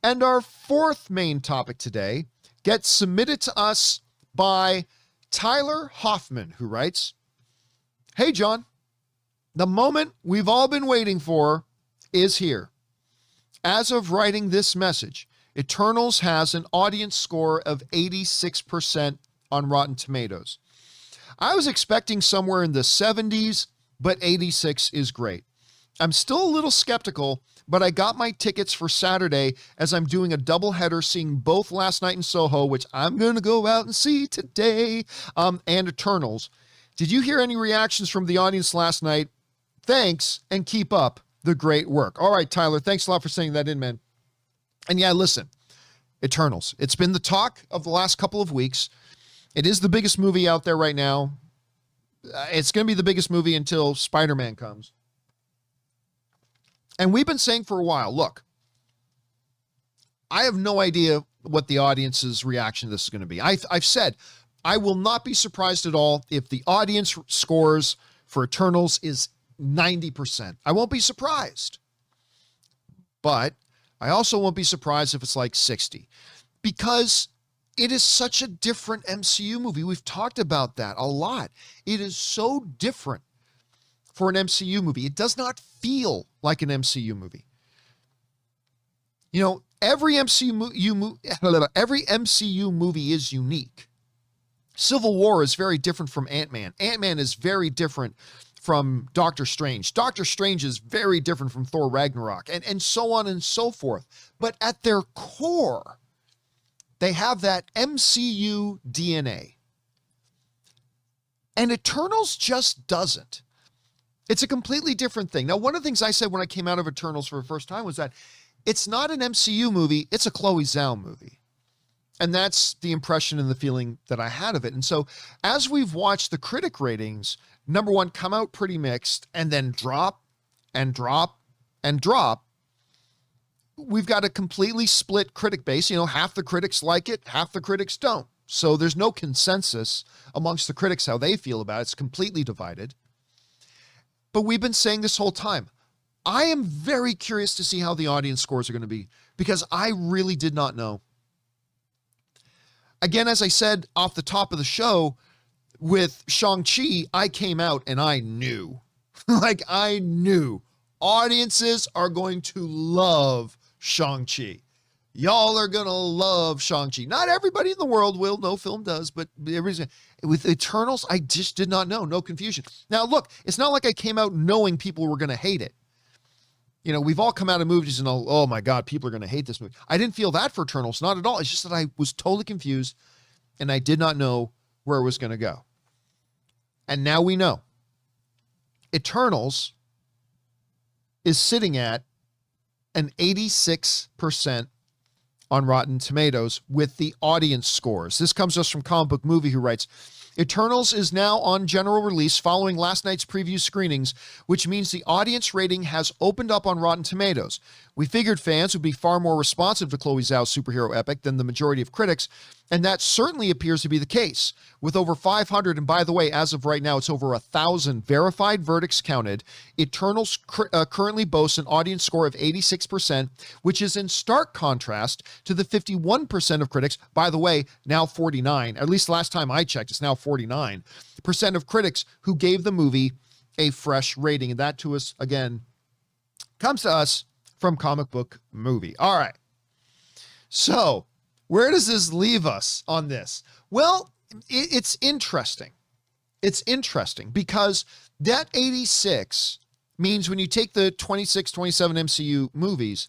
And our fourth main topic today gets submitted to us by Tyler Hoffman, who writes, "Hey, John, the moment we've all been waiting for is here. As of writing this message, Eternals has an audience score of 86% on Rotten Tomatoes. I was expecting somewhere in the 70s, but 86 is great. I'm still a little skeptical, but I got my tickets for Saturday as I'm doing a doubleheader seeing both Last Night in Soho, which I'm going to go out and see today, and Eternals. Did you hear any reactions from the audience last night? Thanks, and keep up the great work." All right, Tyler, thanks a lot for sending that in, man. And yeah, listen, Eternals. It's been the talk of the last couple of weeks. It is the biggest movie out there right now. It's going to be the biggest movie until Spider-Man comes. And we've been saying for a while, look, I have no idea what the audience's reaction to this is going to be. I've said I will not be surprised at all if the audience scores for Eternals is 90%. I won't be surprised. But I also won't be surprised if it's like 60, because it is such a different MCU movie. We've talked about that a lot. It is so different for an MCU movie. It does not feel like an MCU movie. You know, every MCU movie is unique. Civil War is very different from Ant-Man. Ant-Man is very different from Doctor Strange. Doctor Strange is very different from Thor Ragnarok, and so on and so forth. But at their core, they have that MCU DNA. And Eternals just doesn't. It's a completely different thing. Now, one of the things I said when I came out of Eternals for the first time was that it's not an MCU movie, it's a Chloe Zhao movie. And that's the impression and the feeling that I had of it. And so as we've watched the critic ratings, number one, come out pretty mixed and then drop and drop and drop, we've got a completely split critic base. You know, half the critics like it, half the critics don't. So there's no consensus amongst the critics how they feel about it. It's completely divided. But we've been saying this whole time, I am very curious to see how the audience scores are going to be, because I really did not know. Again, as I said off the top of the show, with Shang-Chi, I came out and I knew. Like, I knew audiences are going to love Shang-Chi. Y'all are going to love Shang-Chi. Not everybody in the world will. No film does, but with Eternals, I just did not know. No confusion. Now, look, it's not like I came out knowing people were going to hate it. You know, we've all come out of movies and, oh my God, people are going to hate this movie. I didn't feel that for Eternals, not at all. It's just that I was totally confused and I did not know where it was going to go. And now we know. Eternals is sitting at an 86% on Rotten Tomatoes with the audience scores. This comes to us from Comic Book Movie, who writes, Eternals is now on general release following last night's preview screenings, which means the audience rating has opened up on Rotten Tomatoes. We figured fans would be far more responsive to Chloe Zhao's superhero epic than the majority of critics, and that certainly appears to be the case. With over 500, and by the way, as of right now, it's over 1,000 verified verdicts counted, Eternals currently boasts an audience score of 86%, which is in stark contrast to the 51% of critics, by the way, now 49, at least last time I checked, it's now 49% of critics who gave the movie a fresh rating. And that, to us, again, comes to us from Comic Book Movie. All right. So where does this leave us on this? Well, it's interesting. It's interesting because that 86 means when you take the 26, 27 MCU movies,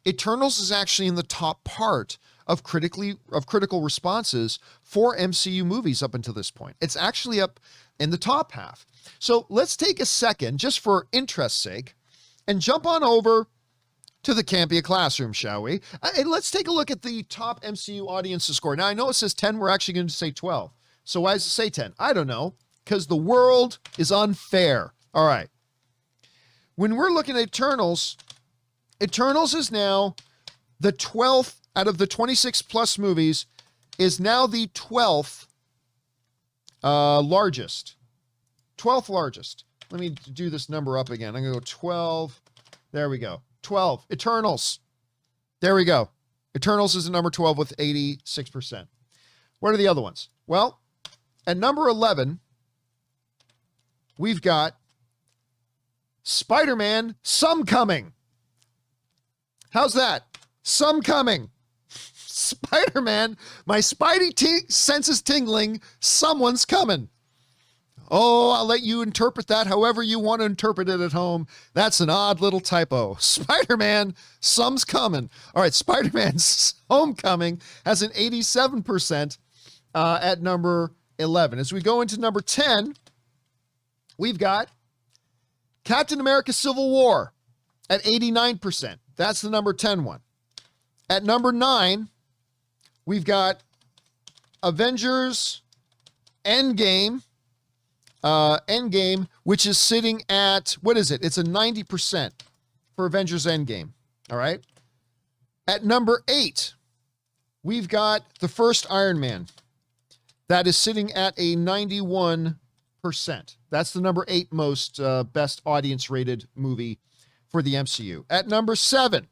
Eternals is actually in the top part of critical responses for MCU movies up until this point. It's actually up in the top half. So let's take a second, just for interest's sake, and jump on over to the Campea classroom, shall we? And let's take a look at the top MCU audience score. Now, I know it says 10. We're actually going to say 12. So why does it say 10? I don't know, because the world is unfair. All right. When we're looking at Eternals, Eternals is now the 12th out of the 26 plus movies, is now the 12th largest. 12th largest. Let me do this number up again. I'm going to go 12. There we go. 12. Eternals. There we go. Eternals is at number 12 with 86%. What are the other ones? Well, at number 11, we've got Spider-Man, Some Coming. How's that? Some Coming. Spider-Man, my spidey senses tingling, someone's coming. Oh, I'll let you interpret that however you want to interpret it at home. That's an odd little typo. Spider-Man, some's coming. All right, Spider-Man's Homecoming has an 87% at number 11. As we go into number 10, we've got Captain America Civil War at 89%. That's the number 10 one. At number 9, we've got Avengers Endgame. Which is sitting at, what is it? It's a 90% for Avengers Endgame. All right. At number 8, we've got the first Iron Man. That is sitting at a 91%. That's the number 8 most best audience rated movie for the MCU. At number 7,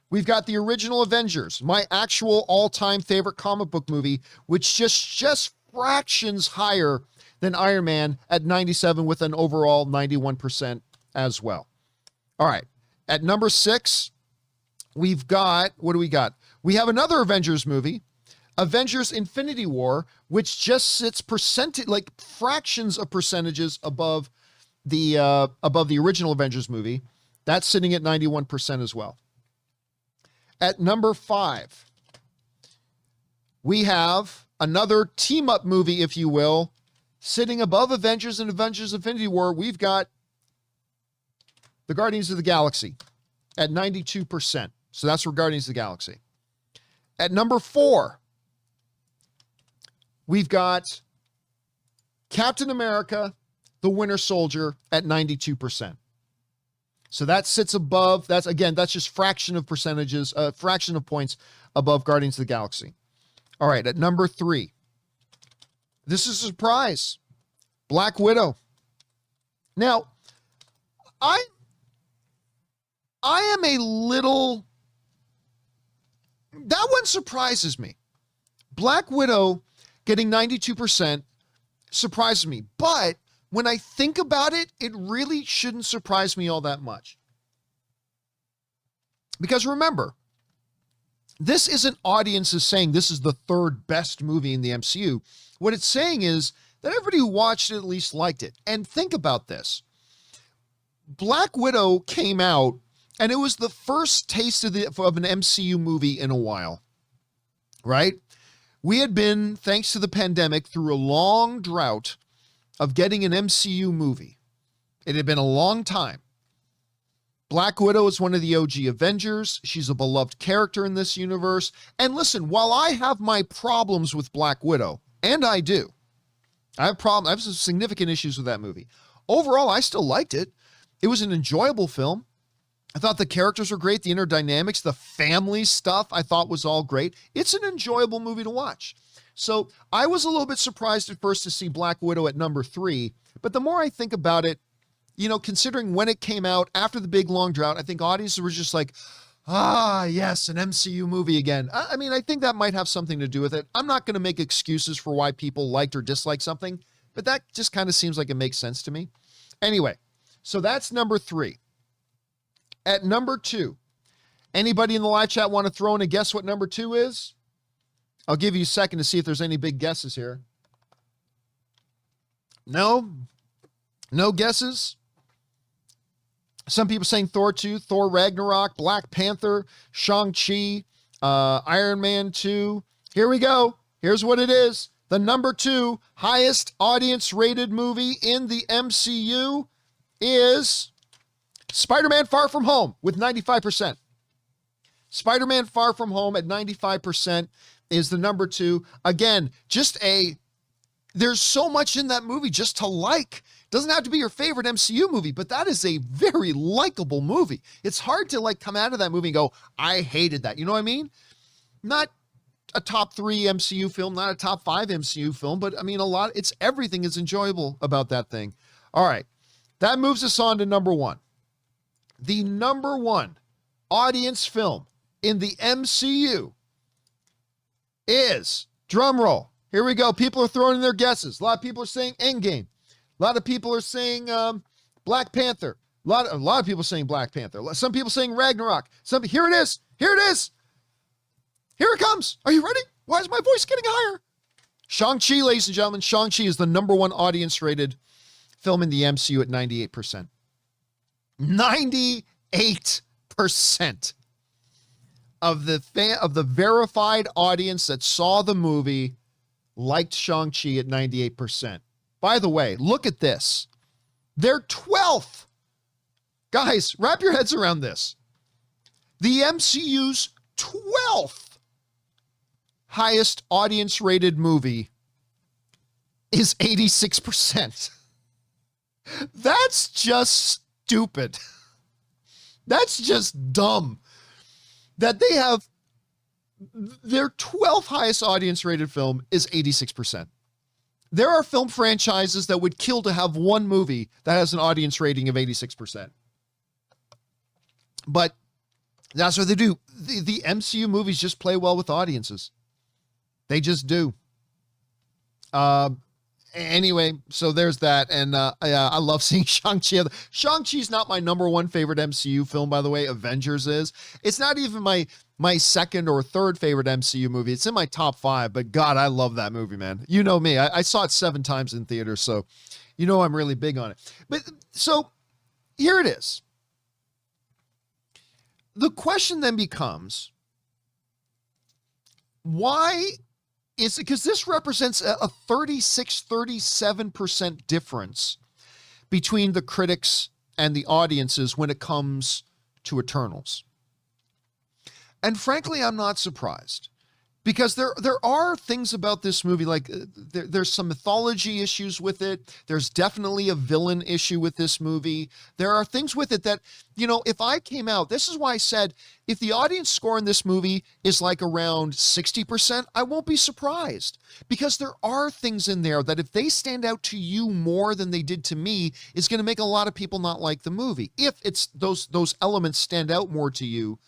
we've got the original Avengers, my actual all-time favorite comic book movie, which just fractions higher than Iron Man at 97 with an overall 91% as well. All right. At number 6, we've got, what do we got? We have another Avengers movie, Avengers Infinity War, which just sits like fractions of percentages above the original Avengers movie. That's sitting at 91% as well. At number 5, we have another team-up movie, if you will, sitting above Avengers and Avengers Infinity War. We've got the Guardians of the Galaxy at 92%. So that's for Guardians of the Galaxy. At number 4, we've got Captain America, the Winter Soldier at 92%. So that sits above, that's just fraction of percentages, fraction of points above Guardians of the Galaxy. All right, at number 3, this is a surprise. Black Widow. Now, I am a little, that one surprises me. Black Widow getting 92% surprises me. But when I think about it, it really shouldn't surprise me all that much. Because remember, this isn't audiences saying this is the third best movie in the MCU. What it's saying is that everybody who watched it at least liked it. And think about this. Black Widow came out, and it was the first taste of an MCU movie in a while, right? We had been, thanks to the pandemic, through a long drought of getting an MCU movie. It had been a long time. Black Widow is one of the OG Avengers. She's a beloved character in this universe. And listen, while I have my problems with Black Widow, and I do, I have some significant issues with that movie. Overall, I still liked it. It was an enjoyable film. I thought the characters were great. The inner dynamics, the family stuff, I thought was all great. It's an enjoyable movie to watch. So I was a little bit surprised at first to see Black Widow at number 3. But the more I think about it, you know, considering when it came out after the big long drought, I think audiences were just like, yes, an MCU movie again. I mean, I think that might have something to do with it. I'm not going to make excuses for why people liked or disliked something, but that just kind of seems like it makes sense to me. Anyway, so that's number 3. At number 2, anybody in the live chat want to throw in a guess what number 2 is? I'll give you a second to see if there's any big guesses here. No guesses? Some people saying Thor 2, Thor Ragnarok, Black Panther, Shang-Chi, Iron Man 2. Here we go. Here's what it is. The number 2 highest audience rated movie in the MCU is Spider-Man Far From Home with 95%. Spider-Man Far From Home at 95% is the number 2. Again, there's so much in that movie just to like. Doesn't have to be your favorite MCU movie, but that is a very likable movie. It's hard to come out of that movie and go, I hated that. You know what I mean? Not a top 3 MCU film, not a top 5 MCU film, but I mean, everything is enjoyable about that thing. All right. That moves us on to number 1. The number 1 audience film in the MCU is, drum roll, here we go. People are throwing in their guesses. A lot of people are saying Endgame. A lot of people are saying Black Panther. A lot of people saying Black Panther. Some people saying Ragnarok. Here it is. Here it is. Here it comes. Are you ready? Why is my voice getting higher? Shang-Chi, ladies and gentlemen. Shang-Chi is the number one audience-rated film in the MCU at 98%. 98% of the verified audience that saw the movie liked Shang-Chi at 98%. By the way, look at this. They're 12th. Guys, wrap your heads around this. The MCU's 12th highest audience-rated movie is 86%. That's just stupid. That's just dumb. That they have their 12th highest audience-rated film is 86%. There are film franchises that would kill to have one movie that has an audience rating of 86%. But that's what they do. The MCU movies just play well with audiences. They just do. Anyway, so there's that. And I love seeing Shang-Chi. Shang-Chi's not my number one favorite MCU film, by the way. Avengers is. It's not even my second or third favorite MCU movie. It's in my top 5, but God, I love that movie, man. You know me. I saw it 7 times in theaters, so you know I'm really big on it. But so here it is. The question then becomes, why is it? Because this represents a 37% difference between the critics and the audiences when it comes to Eternals. And frankly, I'm not surprised, because there are things about this movie, like there's some mythology issues with it. There's definitely a villain issue with this movie. There are things with it that, you know, if I came out, this is why I said, if the audience score in this movie is like around 60%, I won't be surprised, because there are things in there that if they stand out to you more than they did to me, is going to make a lot of people not like the movie. If it's those elements stand out more to you,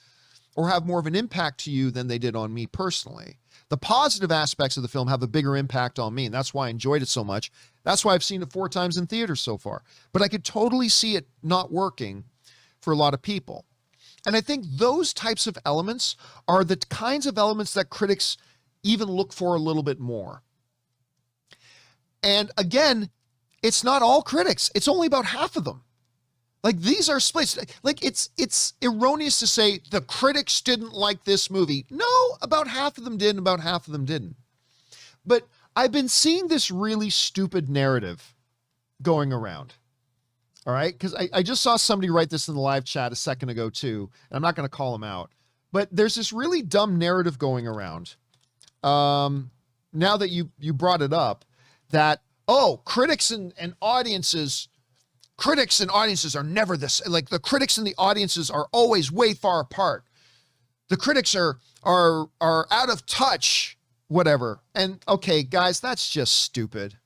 or have more of an impact to you than they did on me personally. The positive aspects of the film have a bigger impact on me, and that's why I enjoyed it so much. That's why I've seen it 4 times in theaters so far. But I could totally see it not working for a lot of people. And I think those types of elements are the kinds of elements that critics even look for a little bit more. And again, it's not all critics. It's only about half of them. Like, these are splits. Like, it's erroneous to say the critics didn't like this movie. No, about half of them did, and about half of them didn't. But I've been seeing this really stupid narrative going around. All right? Because I just saw somebody write this in the live chat a second ago, too. And I'm not going to call them out. But there's this really dumb narrative going around. Now that you brought it up, that, oh, critics and audiences are never this, like, the critics and the audiences are always way far apart. The critics are out of touch, whatever. And okay, guys, that's just stupid.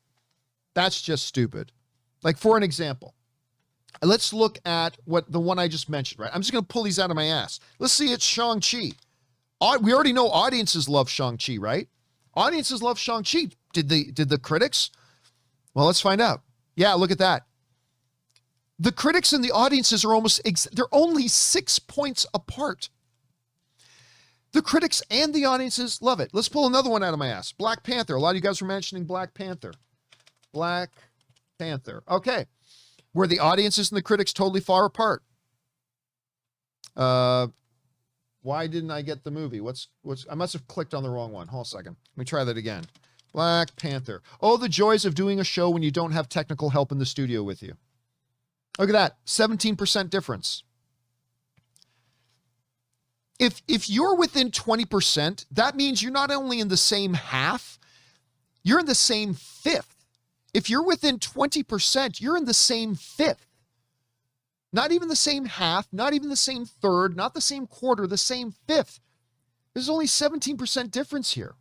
That's just stupid. Like, for an example, let's look at the one I just mentioned, right? I'm just going to pull these out of my ass. Let's see, it's Shang-Chi. We already know audiences love Shang-Chi, right? Audiences love Shang-Chi. Did the critics? Well, let's find out. Yeah, look at that. The critics and the audiences are they're only 6 points apart. The critics and the audiences love it. Let's pull another one out of my ass. Black Panther. A lot of you guys were mentioning Black Panther. Black Panther. Okay. Were the audiences and the critics totally far apart? Why didn't I get the movie? I must have clicked on the wrong one. Hold on a second. Let me try that again. Black Panther. Oh, the joys of doing a show when you don't have technical help in the studio with you. Look at that, 17% difference. If you're within 20%, that means you're not only in the same half, you're in the same fifth. If you're within 20%, you're in the same fifth. Not even the same half, not even the same third, not the same quarter, the same fifth. There's only 17% difference here.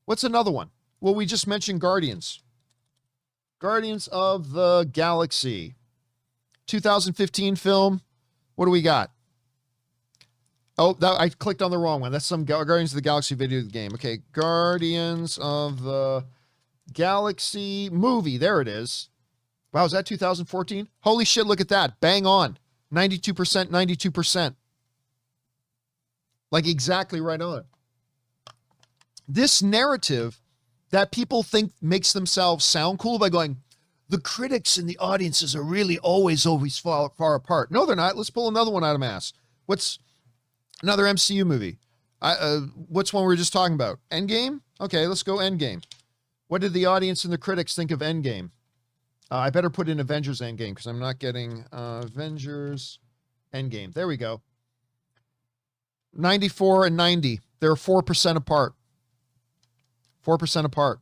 What's another one? Well, we just mentioned Guardians. Guardians of the Galaxy. 2015 film. What do we got? Oh, I clicked on the wrong one. That's some Guardians of the Galaxy video game. Okay, Guardians of the Galaxy movie. There it is. Wow, is that 2014? Holy shit, look at that. Bang on. 92%, 92%. Like exactly right on. This narrative that people think makes themselves sound cool by going, the critics and the audiences are really always far apart. No, they're not. Let's pull another one out of mass. What's another MCU movie? What's one we were just talking about? Endgame? Okay, let's go Endgame. What did the audience and the critics think of Endgame? I better put in Avengers Endgame because I'm not getting Avengers Endgame. There we go. 94 and 90. They're 4% apart. 4% apart.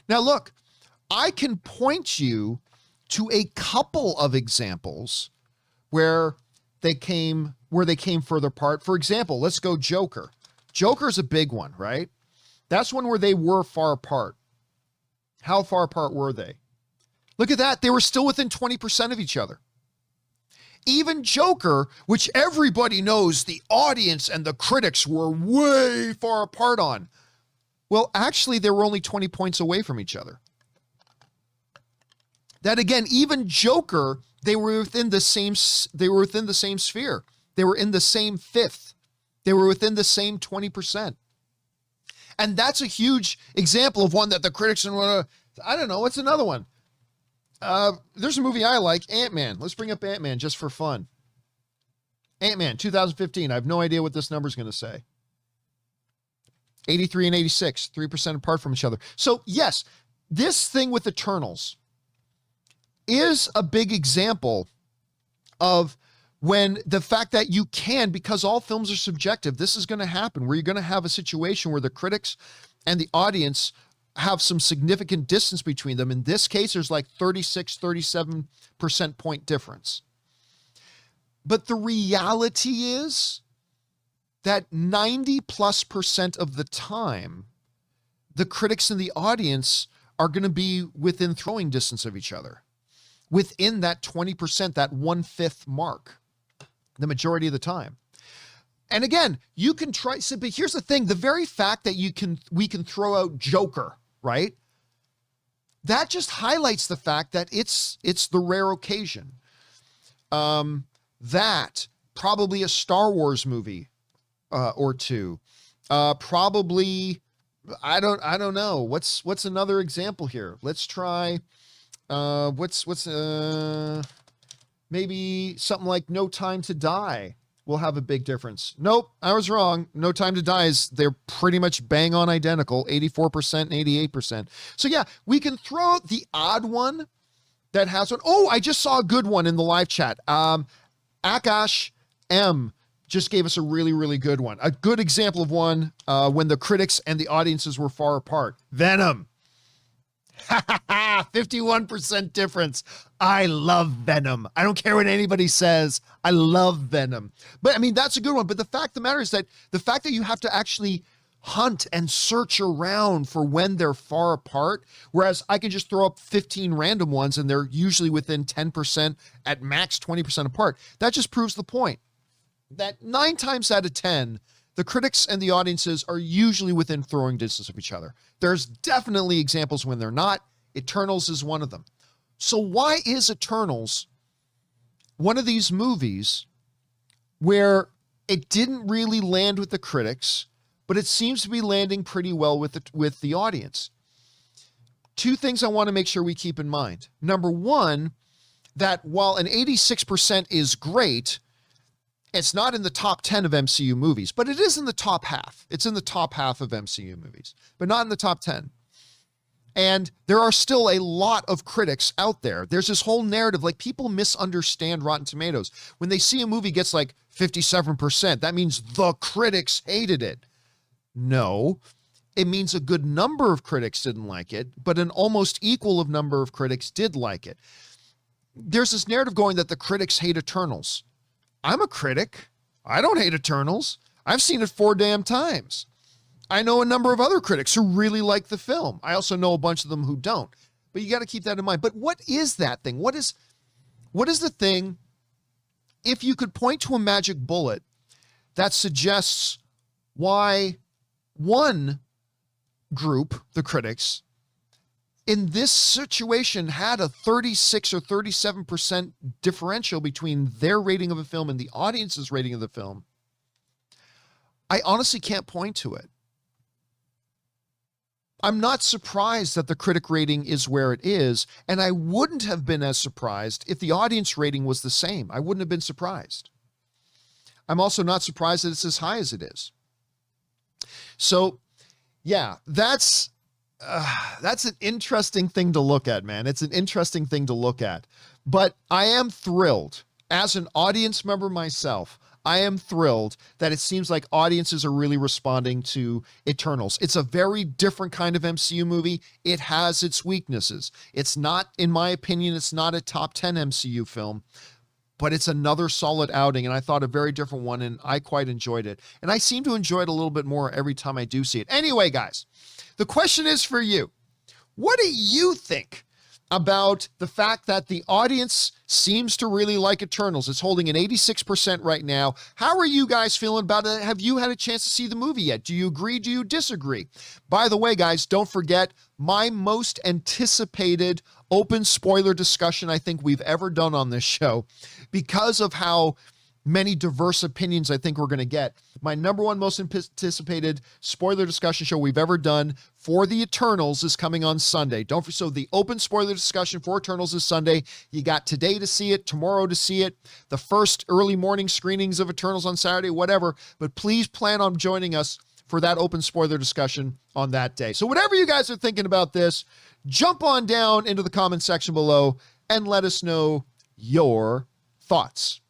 Now look, I can point you to a couple of examples where they came further apart. For example, let's go Joker. Joker's a big one, right? That's one where they were far apart. How far apart were they? Look at that. They were still within 20% of each other. Even Joker, which everybody knows the audience and the critics were way far apart on. Well, actually, they were only 20 points away from each other. That again, even Joker, they were within the same sphere. They were in the same fifth. They were within the same 20%. And that's a huge example of one that the critics and I don't know, what's another one? There's a movie I like, Ant-Man. Let's bring up Ant-Man just for fun. Ant-Man, 2015. I have no idea what this number is going to say. 83 and 86, 3% apart from each other. So yes, this thing with Eternals is a big example of when the fact that you can, because all films are subjective, this is going to happen where you're going to have a situation where the critics and the audience have some significant distance between them. In this case, there's like 36, 37% point difference. But the reality is that 90+% of the time, the critics and the audience are going to be within throwing distance of each other, within that 20%, that 1/5 mark, the majority of the time. And again, you can try, but here's the thing, the very fact that we can throw out Joker, right? That just highlights the fact that it's the rare occasion. That probably a Star Wars movie or two. Probably, I don't know. What's another example here? Let's try maybe something like No Time to Die will have a big difference. Nope, I was wrong. No Time to Die they're pretty much bang on identical, 84% and 88%. So yeah, we can throw out the odd one that has one. Oh, I just saw a good one in the live chat. Akash M just gave us a really, really good one. A good example of one when the critics and the audiences were far apart. Venom. 51% difference. I love Venom. I don't care what anybody says. I love Venom. But I mean, that's a good one. But the fact of the matter is that the fact that you have to actually hunt and search around for when they're far apart, whereas I can just throw up 15 random ones and they're usually within 10%, at max 20% apart. That just proves the point that 9 times out of 10, the critics and the audiences are usually within throwing distance of each other. There's definitely examples when they're not. Eternals is one of them. So why is Eternals one of these movies where it didn't really land with the critics, but it seems to be landing pretty well with the audience? Two things I want to make sure we keep in mind. Number one, that while an 86% is great, it's not in the top 10 of MCU movies, but it is in the top half. It's in the top half of MCU movies, but not in the top 10. And there are still a lot of critics out there. There's this whole narrative, like people misunderstand Rotten Tomatoes. When they see a movie gets like 57%, that means the critics hated it. No, it means a good number of critics didn't like it, but an almost equal of number of critics did like it. There's this narrative going that the critics hate Eternals. I'm a critic. I don't hate Eternals. I've seen it 4 damn times. I know a number of other critics who really like the film. I also know a bunch of them who don't. But you got to keep that in mind. But what is that thing? What is the thing, if you could point to a magic bullet that suggests why one group, the critics, in this situation had a 36 or 37% differential between their rating of a film and the audience's rating of the film. I honestly can't point to it. I'm not surprised that the critic rating is where it is, and I wouldn't have been as surprised if the audience rating was the same. I wouldn't have been surprised. I'm also not surprised that it's as high as it is. So, yeah, that's an interesting thing to look at, man. It's an interesting thing to look at. But I am thrilled, as an audience member myself, I am thrilled that it seems like audiences are really responding to Eternals. It's a very different kind of MCU movie. It has its weaknesses. It's not, in my opinion, it's not a top 10 MCU film, but it's another solid outing, and I thought a very different one, and I quite enjoyed it. And I seem to enjoy it a little bit more every time I do see it. Anyway, guys, the question is for you. What do you think about the fact that the audience seems to really like Eternals? It's holding an 86% right now. How are you guys feeling about it? Have you had a chance to see the movie yet? Do you agree? Do you disagree? By the way, guys, don't forget my most anticipated open spoiler discussion I think we've ever done on this show, because of how many diverse opinions I think we're going to get. My number one most anticipated spoiler discussion show we've ever done for the Eternals is coming on Sunday. So the open spoiler discussion for Eternals is Sunday. You got today to see it, tomorrow to see it, the first early morning screenings of Eternals on Saturday, whatever. But please plan on joining us for that open spoiler discussion on that day. So whatever you guys are thinking about this, jump on down into the comment section below and let us know your thoughts.